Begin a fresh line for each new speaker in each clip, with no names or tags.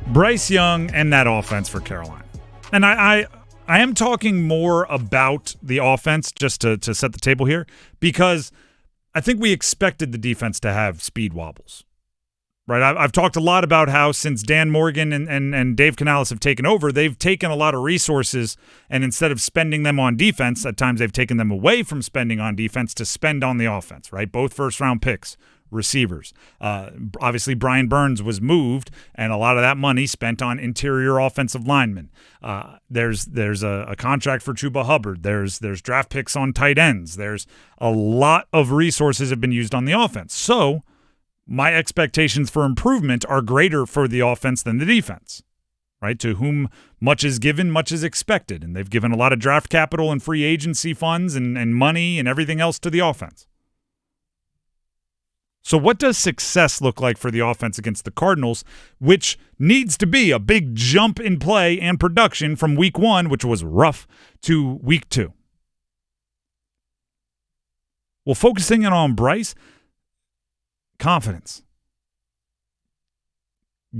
Bryce Young and that offense for Carolina. And I am talking more about the offense just to set the table here, because I think we expected the defense to have speed wobbles. Right, I've talked a lot about how since Dan Morgan and Dave Canales have taken over, they've taken a lot of resources, and instead of spending them on defense, at times they've taken them away from spending on defense to spend on the offense, right? Both first-round picks, receivers. Obviously, Brian Burns was moved, and a lot of that money spent on interior offensive linemen. There's a contract for Chuba Hubbard. There's draft picks on tight ends. There's a lot of resources have been used on the offense. So my expectations for improvement are greater for the offense than the defense, right? To whom much is given, much is expected. And they've given a lot of draft capital and free agency funds and money and everything else to the offense. So what does success look like for the offense against the Cardinals, which needs to be a big jump in play and production from week 1, which was rough, to week 2? Well, focusing in on Bryce, confidence.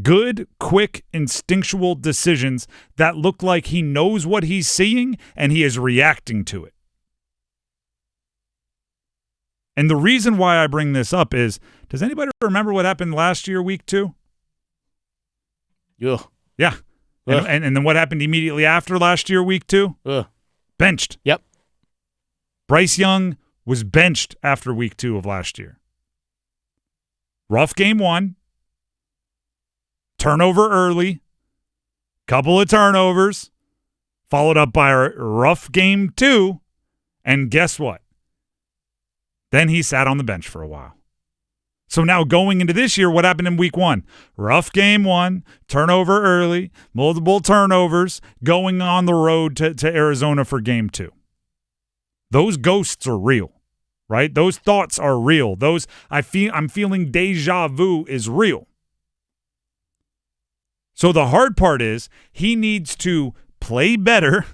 Good, quick, instinctual decisions that look like he knows what he's seeing and he is reacting to it. And the reason why I bring this up is, does anybody remember what happened last year, week 2?
Yeah.
Yeah. And then what happened immediately after last year, week 2? Benched.
Yep.
Bryce Young was benched after week 2 of last year. Rough game 1, turnover early, couple of turnovers, followed up by a rough game 2, and guess what? Then he sat on the bench for a while. So now going into this year, what happened in week 1? Rough game 1, turnover early, multiple turnovers, going on the road to Arizona for game 2. Those ghosts are real. Right? Those thoughts are real. I'm feeling deja vu is real. So the hard part is he needs to play better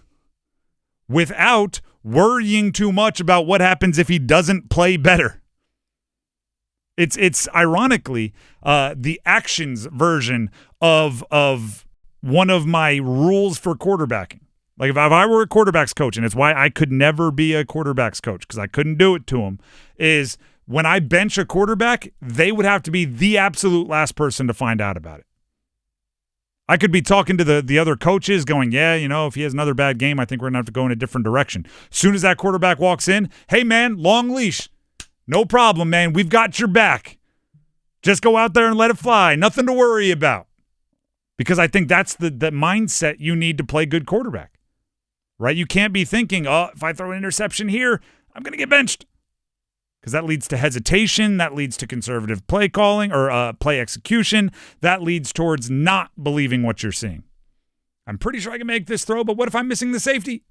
without worrying too much about what happens if he doesn't play better. It's ironically the actions version of one of my rules for quarterbacking. Like if I were a quarterback's coach, and it's why I could never be a quarterback's coach because I couldn't do it to him, is when I bench a quarterback, they would have to be the absolute last person to find out about it. I could be talking to the other coaches going, yeah, if he has another bad game, I think we're going to have to go in a different direction. As soon as that quarterback walks in, hey, man, long leash. No problem, man. We've got your back. Just go out there and let it fly. Nothing to worry about. Because I think that's the mindset you need to play good quarterback. Right? You can't be thinking, if I throw an interception here, I'm going to get benched. Because that leads to hesitation. That leads to conservative play calling or play execution. That leads towards not believing what you're seeing. I'm pretty sure I can make this throw, but what if I'm missing the safety?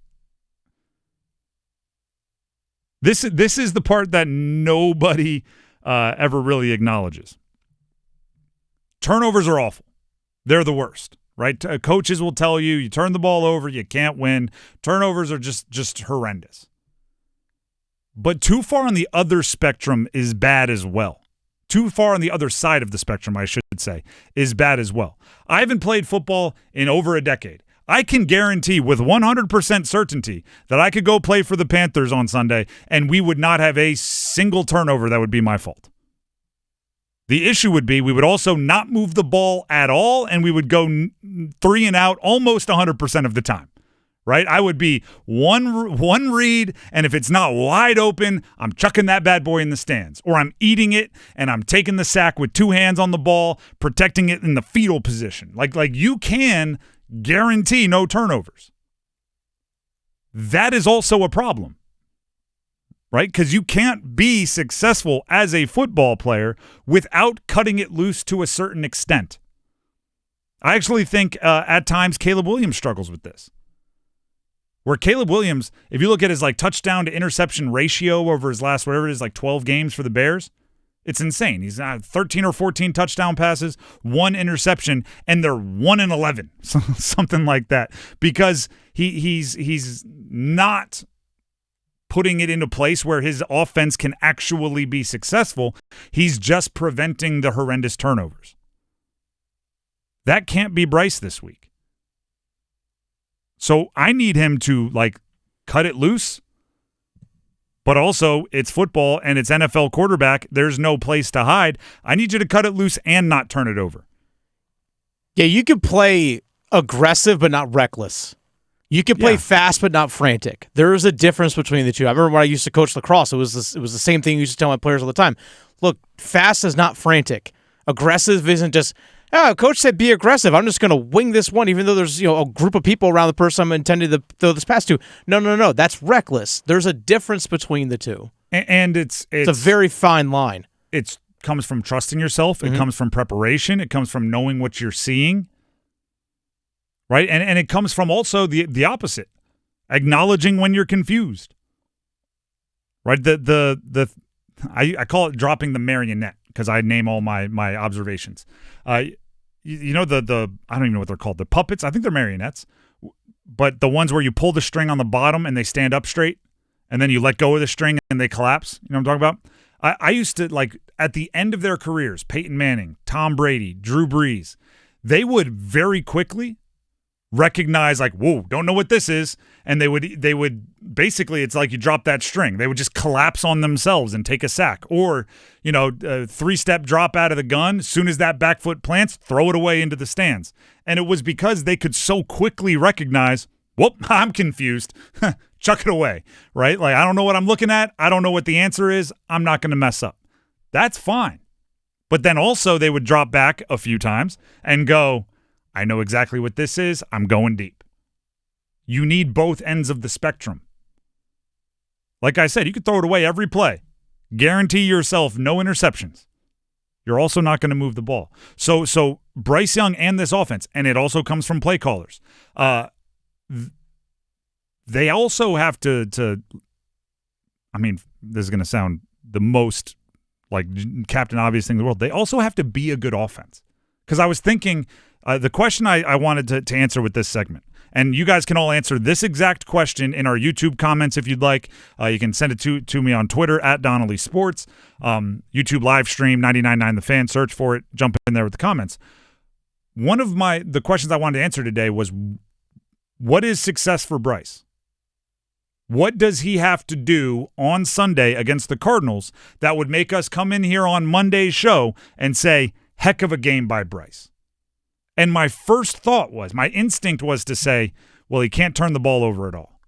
This is the part that nobody ever really acknowledges. Turnovers are awful. They're the worst. Right? Coaches will tell you turn the ball over, you can't win. Turnovers are just horrendous. But too far on the other spectrum is bad as well. Too far on the other side of the spectrum, I should say, is bad as well. I haven't played football in over a decade. I can guarantee with 100% certainty that I could go play for the Panthers on Sunday and we would not have a single turnover that would be my fault. The issue would be we would also not move the ball at all, and we would go 3 and out almost 100% of the time, right? I would be one read, and if it's not wide open, I'm chucking that bad boy in the stands, or I'm eating it, and I'm taking the sack with 2 hands on the ball, protecting it in the fetal position. Like you can guarantee no turnovers. That is also a problem. Right? Because you can't be successful as a football player without cutting it loose to a certain extent. I actually think at times Caleb Williams struggles with this. Where Caleb Williams, if you look at his touchdown to interception ratio over his last, 12 games for the Bears, it's insane. He's 13 or 14 touchdown passes, 1 interception, and they're 1-11, something like that. Because he's not putting it into place where his offense can actually be successful. He's just preventing the horrendous turnovers. That can't be Bryce this week. So I need him to, cut it loose. But also, it's football and it's NFL quarterback. There's no place to hide. I need you to cut it loose and not turn it over.
Yeah, you can play aggressive but not reckless. You can play fast but not frantic. There is a difference between the two. I remember when I used to coach lacrosse, it was the same thing I used to tell my players all the time. Look, fast is not frantic. Aggressive isn't just, coach said be aggressive. I'm just going to wing this one even though there's a group of people around the person I'm intending to throw this pass to. No. That's reckless. There's a difference between the two.
And it's
a very fine line.
It comes from trusting yourself. It comes from preparation. It comes from knowing what you're seeing. Right? And it comes from also the opposite. Acknowledging when you're confused. Right? I call it dropping the marionette because I name all my observations. I don't even know what they're called. The puppets, I think they're marionettes. But the ones where you pull the string on the bottom and they stand up straight and then you let go of the string and they collapse. You know what I'm talking about? I used to, at the end of their careers, Peyton Manning, Tom Brady, Drew Brees, they would very quickly recognize whoa, don't know what this is, and they would basically, it's like you drop that string. They would just collapse on themselves and take a sack, or a 3-step drop out of the gun. As soon as that back foot plants, throw it away into the stands. And it was because they could so quickly recognize, whoop, I'm confused. Chuck it away, right? I don't know what I'm looking at. I don't know what the answer is. I'm not going to mess up. That's fine. But then also they would drop back a few times and go, I know exactly what this is. I'm going deep. You need both ends of the spectrum. Like I said, you could throw it away every play. Guarantee yourself no interceptions. You're also not going to move the ball. So Bryce Young and this offense, and it also comes from play callers, they also have to I mean, this is going to sound the most Captain Obvious thing in the world. They also have to be a good offense. Because I was thinking, the question I wanted to answer with this segment, and you guys can all answer this exact question in our YouTube comments if you'd like. You can send it to me on Twitter at Donnelly Sports, YouTube live stream 99.9 The Fan. Search for it. Jump in there with the comments. One of the questions I wanted to answer today was, what is success for Bryce? What does he have to do on Sunday against the Cardinals that would make us come in here on Monday's show and say, heck of a game by Bryce? And my first thought was, my instinct was to say, well, he can't turn the ball over at all.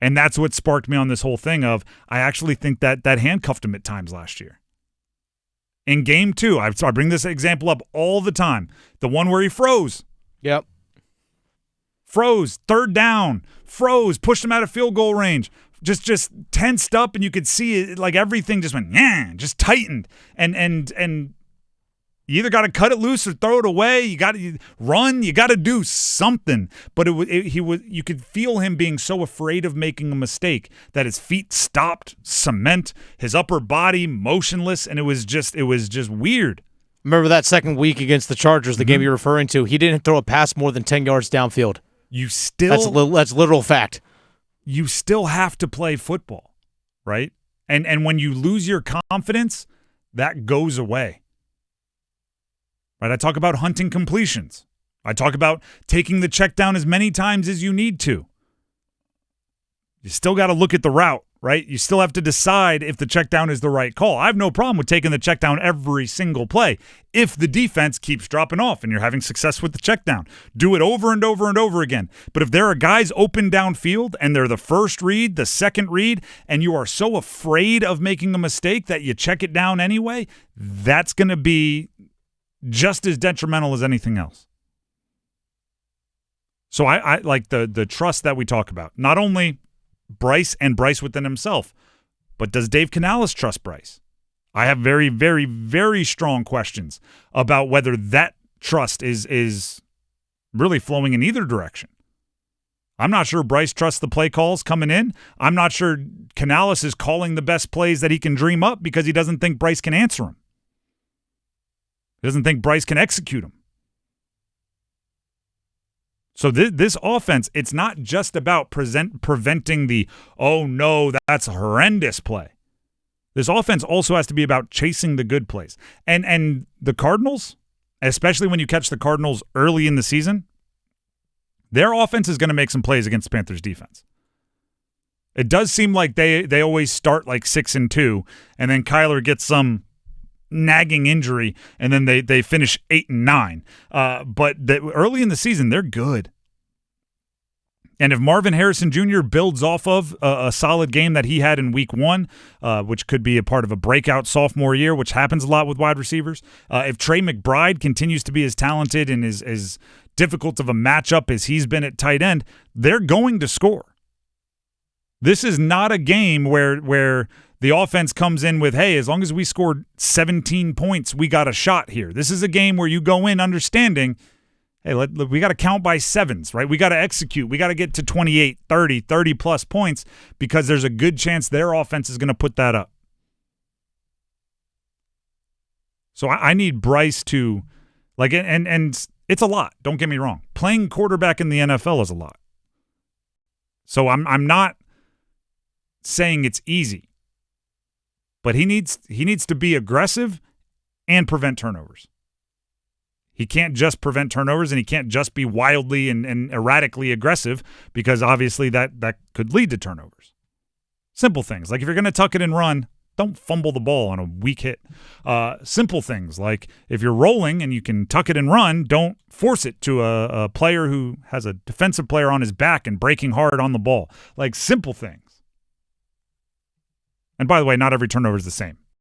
And that's what sparked me on this whole thing of, I actually think that handcuffed him at times last year. In game 2, I bring this example up all the time. The one where he froze.
Yep.
Froze, 3rd down, froze, pushed him out of field goal range. Just tensed up, and you could see it, everything just went, just tightened. And you either got to cut it loose or throw it away. You got to run. You got to do something. But you could feel him being so afraid of making a mistake that his feet stopped, cement, his upper body motionless, and it was just weird.
Remember that second week against the Chargers, the game you're referring to? He didn't throw a pass more than 10 yards downfield. That's literal fact.
You still have to play football, right? And when you lose your confidence, that goes away. Right? I talk about hunting completions. I talk about taking the check down as many times as you need to. You still got to look at the route, right? You still have to decide if the check down is the right call. I have no problem with taking the check down every single play if the defense keeps dropping off and you're having success with the check down. Do it over and over and over again. But if there are guys open downfield and they're the first read, the second read, and you are so afraid of making a mistake that you check it down anyway, that's going to be just as detrimental as anything else. So I like the trust that we talk about. Not only Bryce and Bryce within himself, but does Dave Canales trust Bryce? I have very, very, very strong questions about whether that trust is really flowing in either direction. I'm not sure Bryce trusts the play calls coming in. I'm not sure Canales is calling the best plays that he can dream up because he doesn't think Bryce can answer them. He doesn't think Bryce can execute them. So this offense, it's not just about preventing the, oh no, that's a horrendous play. This offense also has to be about chasing the good plays. And the Cardinals, especially when you catch the Cardinals early in the season, their offense is going to make some plays against the Panthers defense. It does seem like they always start like 6-2, and then Kyler gets some nagging injury, and then they finish 8-9. But early in the season, they're good. And if Marvin Harrison Jr. builds off of a solid game that he had in week 1, which could be a part of a breakout sophomore year, which happens a lot with wide receivers, if Trey McBride continues to be as talented and as difficult of a matchup as he's been at tight end, they're going to score. This is not a game where the offense comes in with, hey, as long as we scored 17 points, we got a shot here. This is a game where you go in understanding, hey, we got to count by sevens, right? We got to execute. We got to get to 28, 30-plus points because there's a good chance their offense is going to put that up. So I need Bryce to, like, and it's a lot. Don't get me wrong. Playing quarterback in the NFL is a lot. So I'm not saying it's easy, but he needs to be aggressive and prevent turnovers. He can't just prevent turnovers, and he can't just be wildly and erratically aggressive because obviously that could lead to turnovers. Simple things like if you're going to tuck it and run, don't fumble the ball on a weak hit. Simple things like if you're rolling and you can tuck it and run, don't force it to a player who has a defensive player on his back and breaking hard on the ball. Like simple things. And by the way, not every turnover is the same.